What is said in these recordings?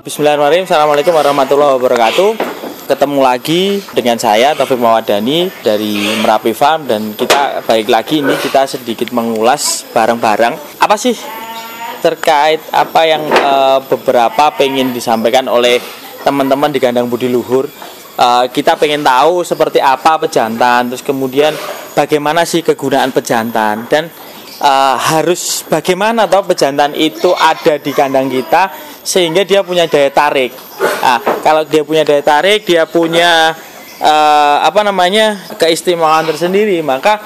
Bismillahirrahmanirrahim. Assalamualaikum warahmatullahi wabarakatuh. Ketemu lagi dengan saya Taufik Mawadani dari Merapi Farm. Dan kita balik lagi ini, kita sedikit mengulas bareng-bareng apa sih terkait apa yang beberapa pengen disampaikan oleh teman-teman di kandang budi luhur. Kita pengen tahu seperti apa pejantan, terus kemudian bagaimana sih kegunaan pejantan, dan harus bagaimana toh pejantan itu ada di kandang kita sehingga dia punya daya tarik. Nah, kalau dia punya daya tarik, dia punya keistimewaan tersendiri, maka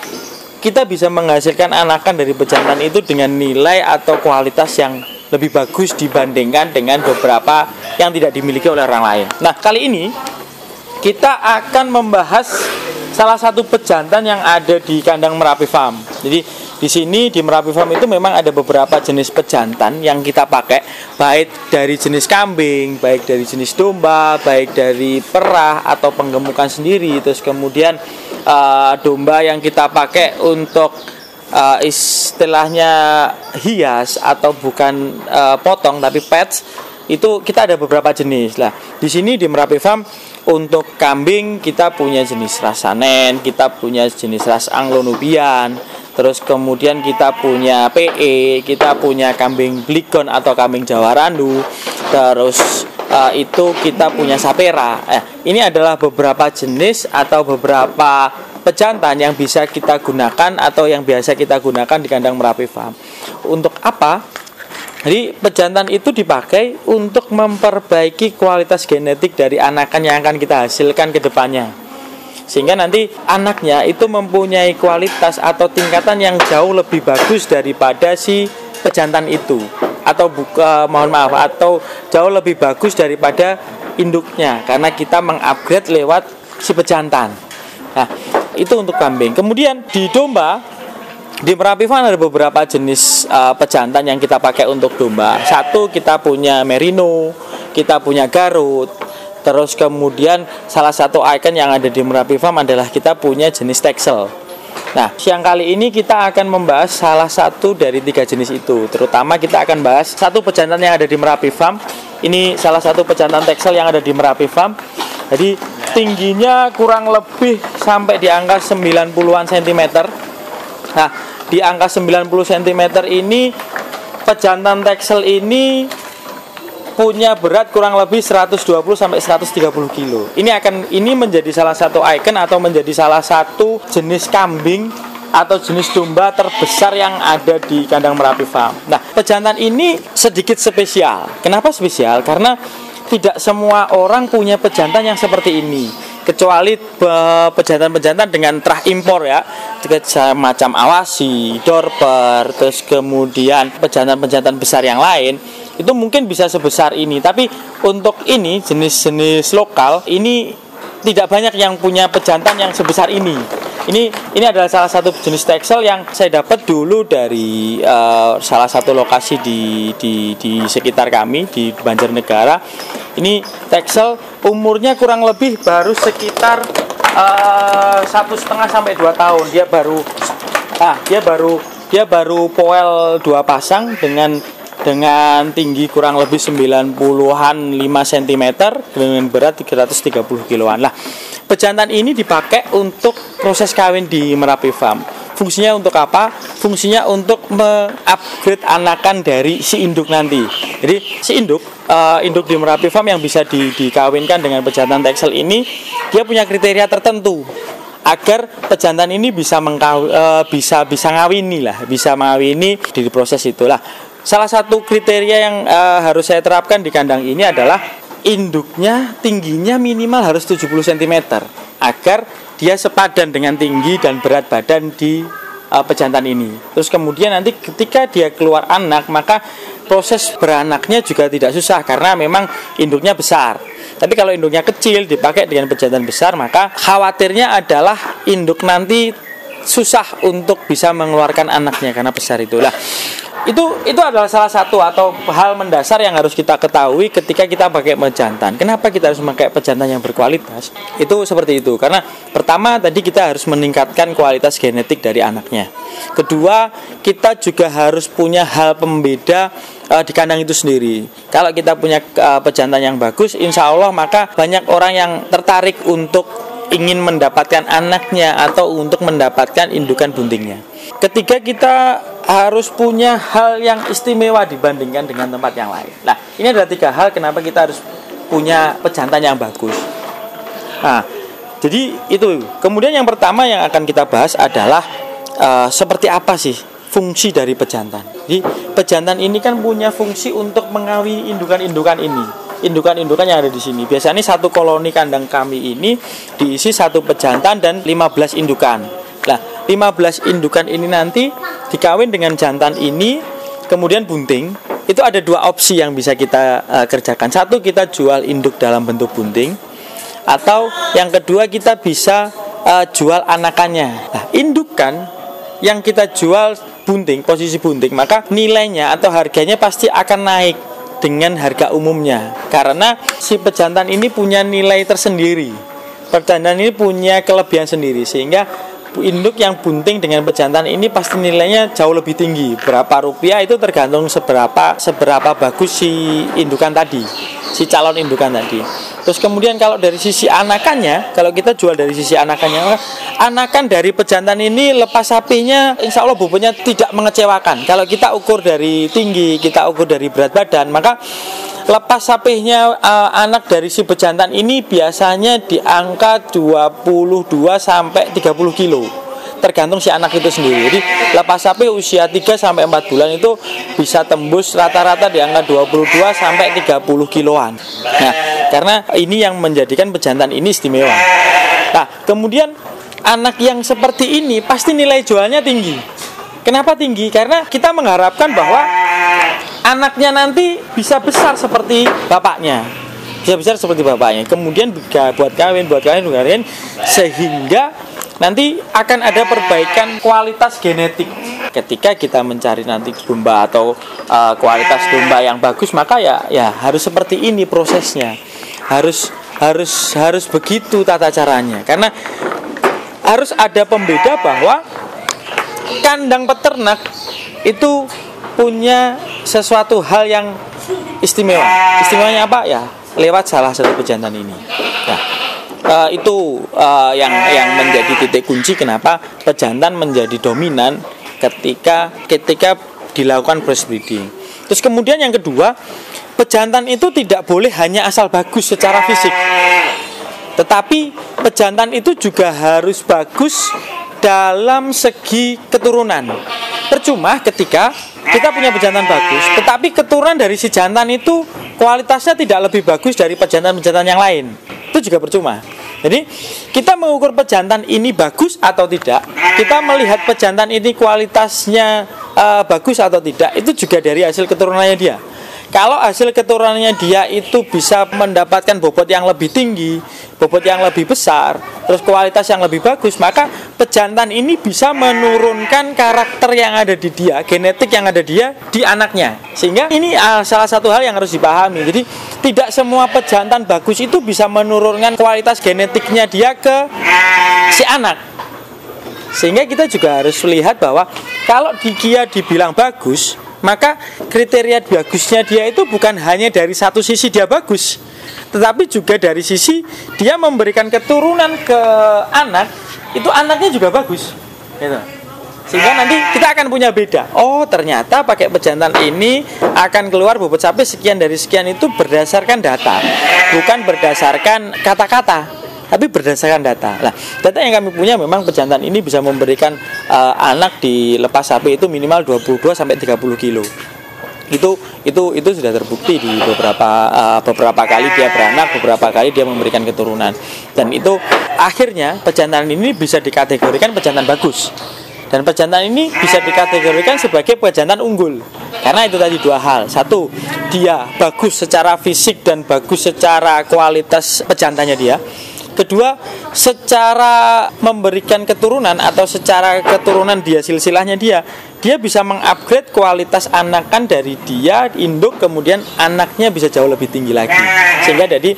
kita bisa menghasilkan anakan dari pejantan itu dengan nilai atau kualitas yang lebih bagus dibandingkan dengan beberapa yang tidak dimiliki oleh orang lain. Nah, kali ini kita akan membahas salah satu pejantan yang ada di kandang Merapi Farm. Jadi di sini di Merapi Farm itu memang ada beberapa jenis pejantan yang kita pakai, baik dari jenis kambing, baik dari jenis domba, baik dari perah atau penggemukan sendiri. Terus kemudian domba yang kita pakai untuk istilahnya hias atau bukan potong tapi pets, itu kita ada beberapa jenis. Lah, di sini di Merapi Farm untuk kambing kita punya jenis ras Sanen, kita punya jenis ras Anglo-Nubian, terus kemudian kita punya PE, kita punya kambing Bligon atau kambing Jawa Randu, terus itu kita punya Sapera. Ini adalah beberapa jenis atau beberapa pejantan yang bisa kita gunakan atau yang biasa kita gunakan di kandang Merapi Farm. Untuk apa? Jadi pejantan itu dipakai untuk memperbaiki kualitas genetik dari anakan yang akan kita hasilkan ke depannya, sehingga nanti anaknya itu mempunyai kualitas atau tingkatan yang jauh lebih bagus daripada si pejantan itu, atau atau jauh lebih bagus daripada induknya, karena kita mengupgrade lewat si pejantan. Nah, itu untuk kambing. Kemudian di domba, di Merapi Farm ada beberapa jenis pejantan yang kita pakai untuk domba. Satu, kita punya Merino, kita punya Garut. Terus kemudian salah satu ikon yang ada di Merapi Farm adalah kita punya jenis Texel. Nah, siang kali ini kita akan membahas salah satu dari tiga jenis itu. Terutama kita akan bahas satu pejantan yang ada di Merapi Farm. Ini salah satu pejantan Texel yang ada di Merapi Farm. Jadi tingginya kurang lebih sampai di angka 90-an cm. Nah, di angka 90 cm ini pejantan Texel ini punya berat kurang lebih 120 sampai 130 kilo. Ini menjadi salah satu ikon atau menjadi salah satu jenis kambing atau jenis domba terbesar yang ada di kandang Merapi Farm. Nah, pejantan ini sedikit spesial. Kenapa spesial? Karena tidak semua orang punya pejantan yang seperti ini, kecuali pejantan-pejantan dengan terah impor ya, macam Awasi, Dorper, terus kemudian pejantan-pejantan besar yang lain itu mungkin bisa sebesar ini. Tapi untuk ini jenis-jenis lokal ini tidak banyak yang punya pejantan yang sebesar ini. Ini adalah salah satu jenis Texel yang saya dapat dulu dari salah satu lokasi di sekitar kami di Banjarnegara. Ini Texel umurnya kurang lebih baru sekitar 1,5 sampai 2 tahun. Dia baru poel 2 pasang dengan tinggi kurang lebih 90-an 5 cm dengan berat 330 kiloan. Lah, pejantan ini dipakai untuk proses kawin di Merapi Farm. Fungsinya untuk apa? Fungsinya untuk mengupgrade anakan dari si induk nanti. Jadi si induk di Merapi Farm yang bisa dikawinkan dengan pejantan Texel ini, dia punya kriteria tertentu agar pejantan ini bisa ngawini di proses itulah. Salah satu kriteria yang harus saya terapkan di kandang ini adalah induknya tingginya minimal harus 70 cm agar dia sepadan dengan tinggi dan berat badan di pejantan ini. Terus kemudian nanti ketika dia keluar anak, maka proses beranaknya juga tidak susah karena memang induknya besar. Tapi kalau induknya kecil dipakai dengan pejantan besar, maka khawatirnya adalah induk nanti susah untuk bisa mengeluarkan anaknya karena besar itulah. itu adalah salah satu atau hal mendasar yang harus kita ketahui ketika kita pakai pejantan. Kenapa kita harus memakai pejantan yang berkualitas? Itu seperti itu. Karena pertama tadi kita harus meningkatkan kualitas genetik dari anaknya. Kedua, kita juga harus punya hal pembeda di kandang itu sendiri. Kalau kita punya pejantan yang bagus, insya Allah maka banyak orang yang tertarik untuk ingin mendapatkan anaknya atau untuk mendapatkan indukan buntingnya. Ketiga, kita harus punya hal yang istimewa dibandingkan dengan tempat yang lain. Nah, ini adalah 3 hal kenapa kita harus punya pejantan yang bagus. Nah, jadi itu. Kemudian yang pertama yang akan kita bahas adalah seperti apa sih fungsi dari pejantan. Jadi pejantan ini kan punya fungsi untuk mengawini indukan-indukan ini. Indukan-indukan yang ada di sini. Biasanya satu koloni kandang kami ini diisi 1 pejantan dan 15 indukan. Nah, 15 indukan ini nanti dikawin dengan jantan ini, kemudian bunting. Itu ada 2 opsi yang bisa kita kerjakan. Satu, kita jual induk dalam bentuk bunting, atau yang kedua kita bisa jual anakannya. Nah, indukan yang kita jual bunting, posisi bunting, maka nilainya atau harganya pasti akan naik dengan harga umumnya, karena si pejantan ini punya nilai tersendiri. Pejantan ini punya kelebihan sendiri, sehingga induk yang bunting dengan pejantan ini pasti nilainya jauh lebih tinggi. Berapa rupiah itu tergantung seberapa bagus si indukan tadi, si calon indukan tadi. Terus kemudian kalau dari sisi anakannya, kalau kita jual dari sisi anakannya, anakan dari pejantan ini lepas sapinya insya Allah bobotnya tidak mengecewakan. Kalau kita ukur dari tinggi, kita ukur dari berat badan, maka lepas sapinya anak dari si pejantan ini biasanya di angka 22 sampai 30 kilo. Tergantung si anak itu sendiri. Jadi lepas sapi usia 3 sampai 4 bulan itu bisa tembus rata-rata di angka 22 sampai 30 kiloan. Nah, karena ini yang menjadikan pejantan ini istimewa. Nah, kemudian anak yang seperti ini pasti nilai jualnya tinggi. Kenapa tinggi? Karena kita mengharapkan bahwa anaknya nanti bisa besar seperti bapaknya. Bisa besar seperti bapaknya. Kemudian buat kawin, sehingga nanti akan ada perbaikan kualitas genetik. Ketika kita mencari nanti domba atau kualitas domba yang bagus, maka ya harus seperti ini prosesnya. Harus begitu tata caranya. Karena harus ada pembeda bahwa kandang peternak itu punya sesuatu hal yang istimewa. Istimewanya apa? Ya, lewat salah satu pejantan ini. Nah, itu yang menjadi titik kunci kenapa pejantan menjadi dominan ketika dilakukan crossbreeding. Terus kemudian yang kedua, pejantan itu tidak boleh hanya asal bagus secara fisik, tetapi pejantan itu juga harus bagus dalam segi keturunan. Percuma ketika kita punya pejantan bagus, tetapi keturunan dari si jantan itu kualitasnya tidak lebih bagus dari pejantan-pejantan yang lain. Itu juga percuma. Jadi kita mengukur pejantan ini bagus atau tidak, kita melihat pejantan ini kualitasnya bagus atau tidak, itu juga dari hasil keturunannya dia. Kalau hasil keturunannya dia itu bisa mendapatkan bobot yang lebih tinggi, bobot yang lebih besar, terus kualitas yang lebih bagus, maka pejantan ini bisa menurunkan karakter yang ada di dia, genetik yang ada dia di anaknya. Sehingga ini salah satu hal yang harus dipahami. Jadi tidak semua pejantan bagus itu bisa menurunkan kualitas genetiknya dia ke si anak. Sehingga kita juga harus lihat bahwa kalau dia dibilang bagus, maka kriteria bagusnya dia itu bukan hanya dari satu sisi dia bagus, tetapi juga dari sisi dia memberikan keturunan ke anak, itu anaknya juga bagus gitu. Sehingga nanti kita akan punya beda. Oh, ternyata pakai pejantan ini akan keluar bobot sapi sekian dari sekian, itu berdasarkan data, bukan berdasarkan kata-kata, tapi berdasarkan data. Nah, data yang kami punya memang pejantan ini bisa memberikan anak di lepas sapi itu minimal 22 sampai 30 kilo. Itu sudah terbukti di beberapa kali dia beranak, beberapa kali dia memberikan keturunan. Dan itu akhirnya pejantan ini bisa dikategorikan pejantan bagus. Dan pejantan ini bisa dikategorikan sebagai pejantan unggul. Karena itu tadi 2 hal. Satu, dia bagus secara fisik dan bagus secara kualitas pejantannya dia. Kedua, secara memberikan keturunan atau secara keturunan dia silsilahnya dia bisa mengupgrade kualitas anakan dari dia induk, kemudian anaknya bisa jauh lebih tinggi lagi. Sehingga jadi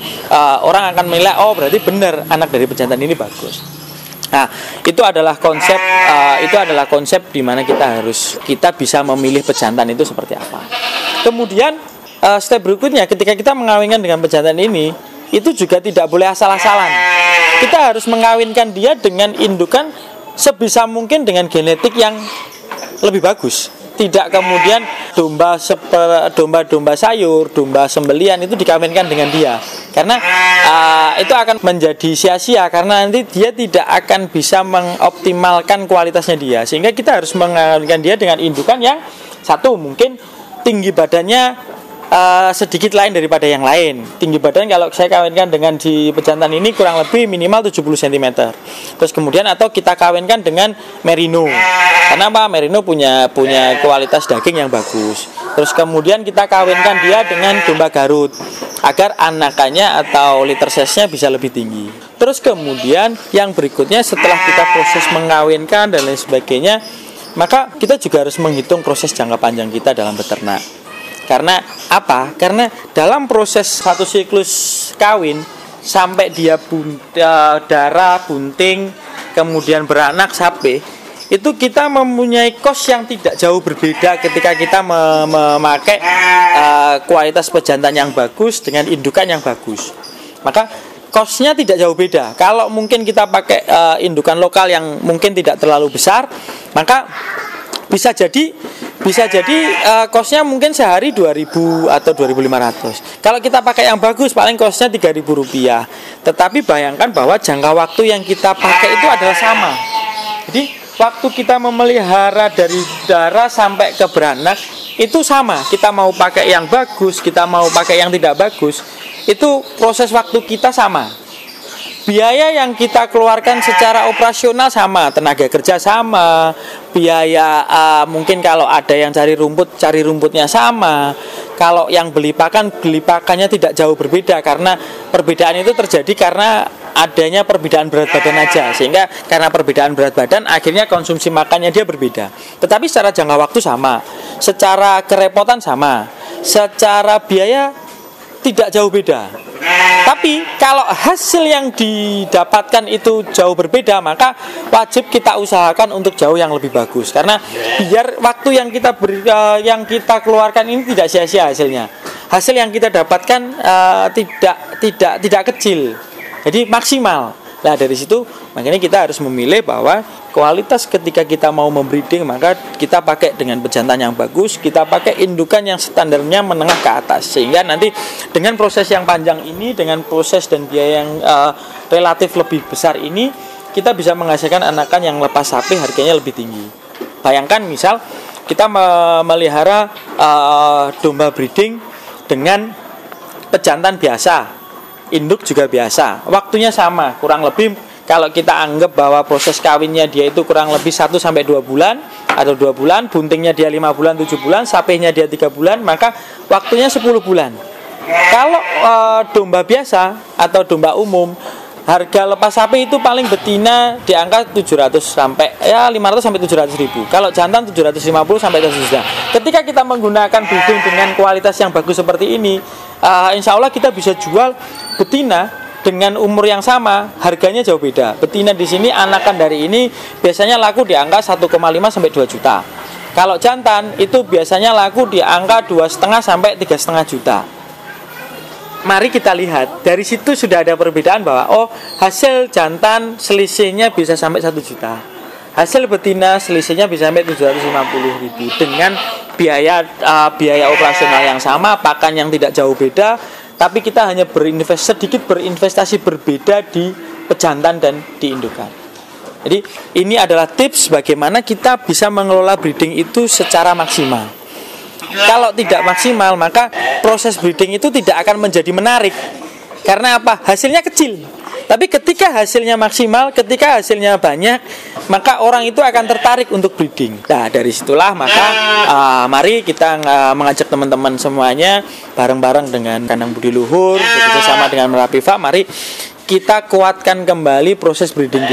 orang akan menilai, oh berarti benar anak dari pejantan ini bagus. Nah, itu adalah konsep di mana kita bisa memilih pejantan itu seperti apa. Kemudian step berikutnya, ketika kita mengawinkan dengan pejantan ini, itu juga tidak boleh asal-asalan. Kita harus mengawinkan dia dengan indukan sebisa mungkin dengan genetik yang lebih bagus. Tidak kemudian domba sayur, domba sembelian itu dikawinkan dengan dia. Karena itu akan menjadi sia-sia, karena nanti dia tidak akan bisa mengoptimalkan kualitasnya dia. Sehingga kita harus mengawinkan dia dengan indukan yang satu mungkin tinggi badannya sedikit lain daripada yang lain. Tinggi badan kalau saya kawinkan dengan di pejantan ini kurang lebih minimal 70 cm. Terus kemudian atau kita kawinkan dengan merino. Karena apa? Merino punya kualitas daging yang bagus. Terus kemudian kita kawinkan dia dengan domba Garut agar anakannya atau liter size-nya bisa lebih tinggi. Terus kemudian yang berikutnya setelah kita proses mengawinkan dan lain sebagainya, maka kita juga harus menghitung proses jangka panjang kita dalam beternak. Karena apa? Karena dalam proses satu siklus kawin sampai dia darah, bunting, kemudian beranak sapi, itu kita mempunyai cost yang tidak jauh berbeda ketika kita memakai kualitas pejantan yang bagus dengan indukan yang bagus. Maka costnya tidak jauh beda. Kalau mungkin kita pakai indukan lokal yang mungkin tidak terlalu besar, maka bisa jadi costnya mungkin sehari 2.000 atau 2.500. Kalau kita pakai yang bagus paling costnya Rp3.000. Tetapi bayangkan bahwa jangka waktu yang kita pakai itu adalah sama. Jadi waktu kita memelihara dari darah sampai ke beranak itu sama. Kita mau pakai yang bagus, kita mau pakai yang tidak bagus, itu proses waktu kita sama. Biaya yang kita keluarkan secara operasional sama, tenaga kerja sama, biaya mungkin kalau ada yang cari rumputnya sama. Kalau yang beli pakannya tidak jauh berbeda, karena perbedaan itu terjadi karena adanya perbedaan berat badan aja. Sehingga karena perbedaan berat badan akhirnya konsumsi makannya dia berbeda. Tetapi secara jangka waktu sama, secara kerepotan sama, secara biaya tidak jauh beda. Tapi kalau hasil yang didapatkan itu jauh berbeda, maka wajib kita usahakan untuk jauh yang lebih bagus. Karena biar waktu yang kita keluarkan ini tidak sia-sia hasilnya. Hasil yang kita dapatkan tidak kecil. Jadi maksimal. Nah dari situ makanya kita harus memilih bahwa kualitas ketika kita mau membreeding, maka kita pakai dengan pejantan yang bagus, kita pakai indukan yang standarnya menengah ke atas, sehingga nanti dengan proses yang panjang ini, dengan proses dan biaya yang relatif lebih besar ini, kita bisa menghasilkan anakan yang lepas sapi harganya lebih tinggi. Bayangkan misal kita memelihara domba breeding dengan pejantan biasa, induk juga biasa, waktunya sama, kurang lebih kalau kita anggap bahwa proses kawinnya dia itu kurang lebih 1-2 bulan atau 2 bulan, buntingnya dia 5 bulan, 7 bulan, sapinya dia 3 bulan, maka waktunya 10 bulan. Kalau domba biasa atau domba umum, harga lepas sapi itu paling betina di angka 500 sampai 700 ribu. Kalau jantan 750 sampai 1 juta. Ketika kita menggunakan breeding dengan kualitas yang bagus seperti ini, insya Allah kita bisa jual betina dengan umur yang sama, harganya jauh beda. Betina di sini anakan dari ini biasanya laku di angka 1,5 sampai 2 juta. Kalau jantan itu biasanya laku di angka 2,5 sampai 3,5 juta. Mari kita lihat, dari situ sudah ada perbedaan bahwa hasil jantan selisihnya bisa sampai 1 juta. Hasil betina selisihnya bisa sampai 750 ribu dengan biaya operasional yang sama, pakan yang tidak jauh beda, tapi kita hanya berinvestasi berbeda di pejantan dan di indukan. Jadi ini adalah tips bagaimana kita bisa mengelola breeding itu secara maksimal. Kalau tidak maksimal, maka proses breeding itu tidak akan menjadi menarik. Karena apa? Hasilnya kecil. Tapi ketika hasilnya maksimal, ketika hasilnya banyak, maka orang itu akan tertarik untuk breeding. Nah dari situlah maka mari kita mengajak teman-teman semuanya bareng-bareng dengan Kandang Budi Luhur bekerjasama dengan Merapiva. Mari kita kuatkan kembali proses breeding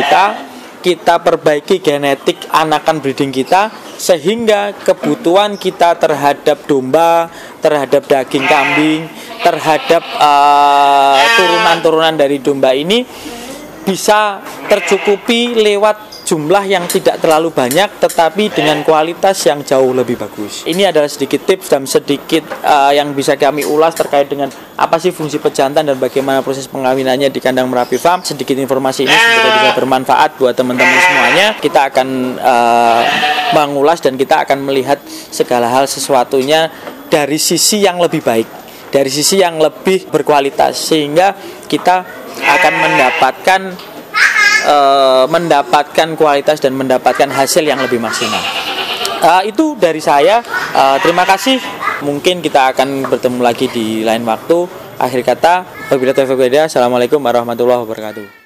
kita perbaiki genetik anakan breeding kita, sehingga kebutuhan kita terhadap domba, terhadap daging kambing, terhadap turunan-turunan dari domba ini bisa tercukupi lewat jumlah yang tidak terlalu banyak, tetapi dengan kualitas yang jauh lebih bagus. Ini adalah sedikit tips dan sedikit yang bisa kami ulas terkait dengan apa sih fungsi pejantan dan bagaimana proses pengawinannya di kandang Merapi Farm. Sedikit informasi ini semoga bisa bermanfaat buat teman-teman semuanya. Kita akan mengulas dan kita akan melihat segala hal sesuatunya dari sisi yang lebih baik, dari sisi yang lebih berkualitas, sehingga kita akan mendapatkan kualitas dan mendapatkan hasil yang lebih maksimal. Itu dari saya. Terima kasih. Mungkin kita akan bertemu lagi di lain waktu. Akhir kata, wabillahi taufiq wal hidayah. Assalamualaikum warahmatullahi wabarakatuh.